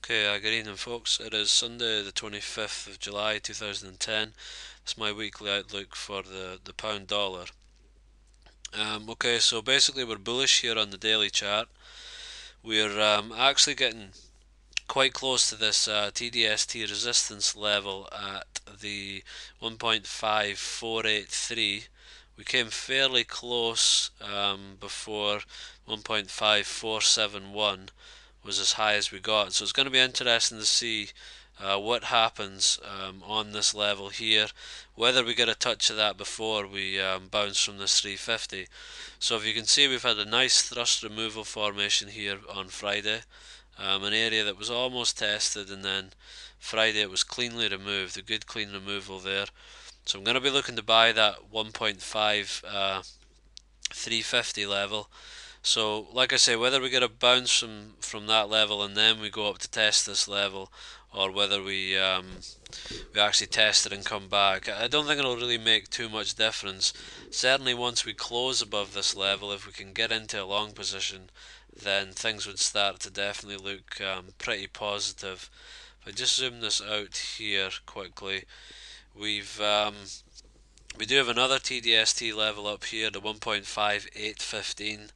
Okay, good evening folks. It is Sunday the 25th of July 2010. It's my weekly outlook for the pound dollar. Okay, so basically we're bullish here on the daily chart. We're actually getting quite close to this TDST resistance level at the 1.5483. We came fairly close before 1.5471 was as high as we got. So it's going to be interesting to see what happens on this level here, whether we get a touch of that before we bounce from this 350. So if you can see, we've had a nice thrust removal formation here on Friday, an area that was almost tested, and then Friday it was cleanly removed, a good clean removal there. So I'm going to be looking to buy that 1.5 350 level. So, like I say, whether we get a bounce from that level and then we go up to test this level, or whether we actually test it and come back, I don't think it'll really make too much difference. Certainly, once we close above this level, if we can get into a long position, then things would start to definitely look pretty positive. If I just zoom this out here quickly, we've we do have another TDST level up here, the 1.5815.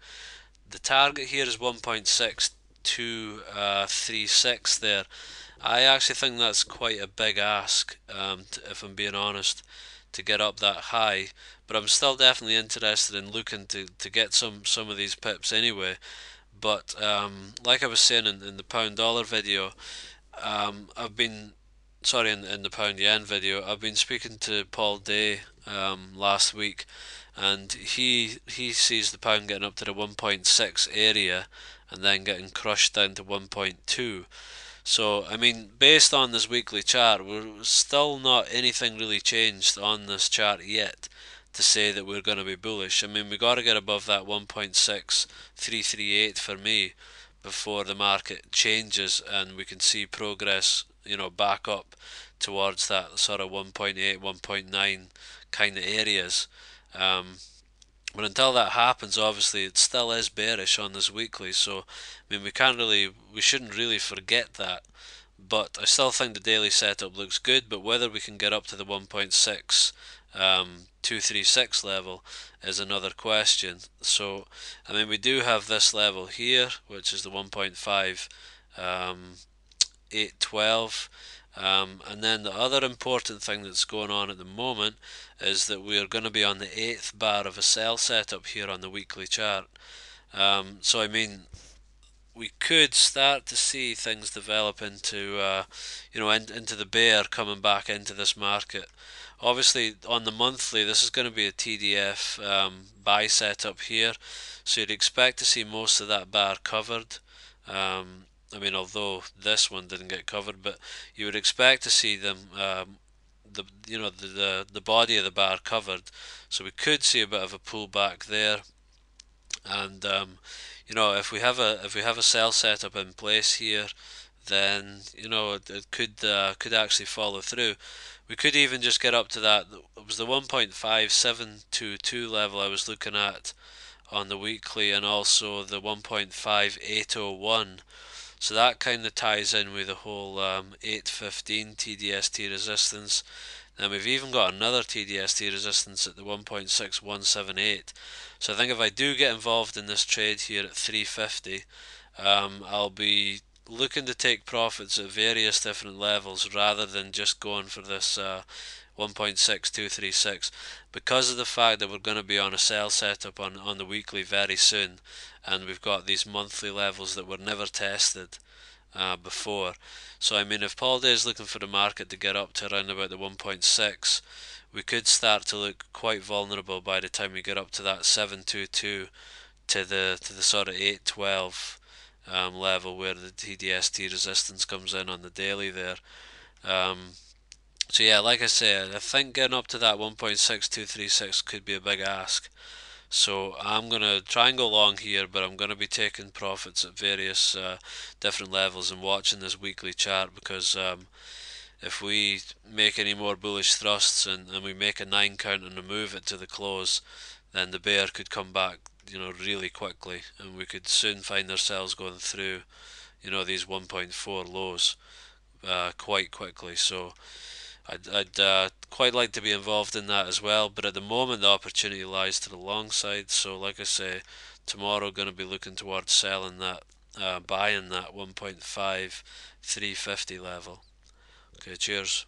The target here is 1.6236 there. I actually think that's quite a big ask, if I'm being honest, to get up that high. But I'm still definitely interested in looking to get some of these pips anyway. But like I was saying in the pound dollar video, I've been sorry in the pound yen video, I've been speaking to Paul Day last week, and he sees the pound getting up to the 1.6 area and then getting crushed down to 1.2. So I mean, based on this weekly chart, we're still not anything really changed on this chart yet to say that we're going to be bullish. I mean, we got to get above that 1.6338 for me before the market changes and we can see progress, back up towards that sort of 1.8, 1.9 kind of areas. But until that happens, obviously it still is bearish on this weekly. So, I mean, we shouldn't really forget that. But I still think the daily setup looks good. But whether we can get up to the 1.6 236 level is another question. So, I mean, we do have this level here, which is the 1.5 812. And then the other important thing that's going on at the moment is that we are going to be on the 8th bar of a sell setup here on the weekly chart. So I mean, we could start to see things develop into, into the bear coming back into this market. Obviously, on the monthly, this is going to be a TDF buy setup here, so you'd expect to see most of that bar covered. I mean, although this one didn't get covered, but you would expect to see them, the body of the bar covered. So we could see a bit of a pullback there, and if we have a sell setup in place here, then it could actually follow through. We could even just get up to that. It was the 1.5722 level I was looking at on the weekly, and also the 1.5801. So that kind of ties in with the whole 815 TDST resistance. Then we've even got another TDST resistance at the 1.6178. So I think if I do get involved in this trade here at 350, I'll be looking to take profits at various different levels rather than just going for this 1.6236, because of the fact that we're going to be on a sell setup on the weekly very soon, and we've got these monthly levels that were never tested before. So I mean, if Paul Day is looking for the market to get up to around about the 1.6, we could start to look quite vulnerable by the time we get up to that 722 to the sort of 812 level where the TDST resistance comes in on the daily there. So yeah, like I said, I think getting up to that 1.6236 could be a big ask. So I'm going to try and go long here, but I'm going to be taking profits at various different levels and watching this weekly chart, because if we make any more bullish thrusts and we make a 9 count and remove it to the close, then the bear could come back really quickly, and we could soon find ourselves going through these 1.4 lows quite quickly. So I'd quite like to be involved in that as well, but at the moment the opportunity lies to the long side. So like I say, tomorrow going to be looking towards selling that, buying that 1.5 350 level. Okay, cheers.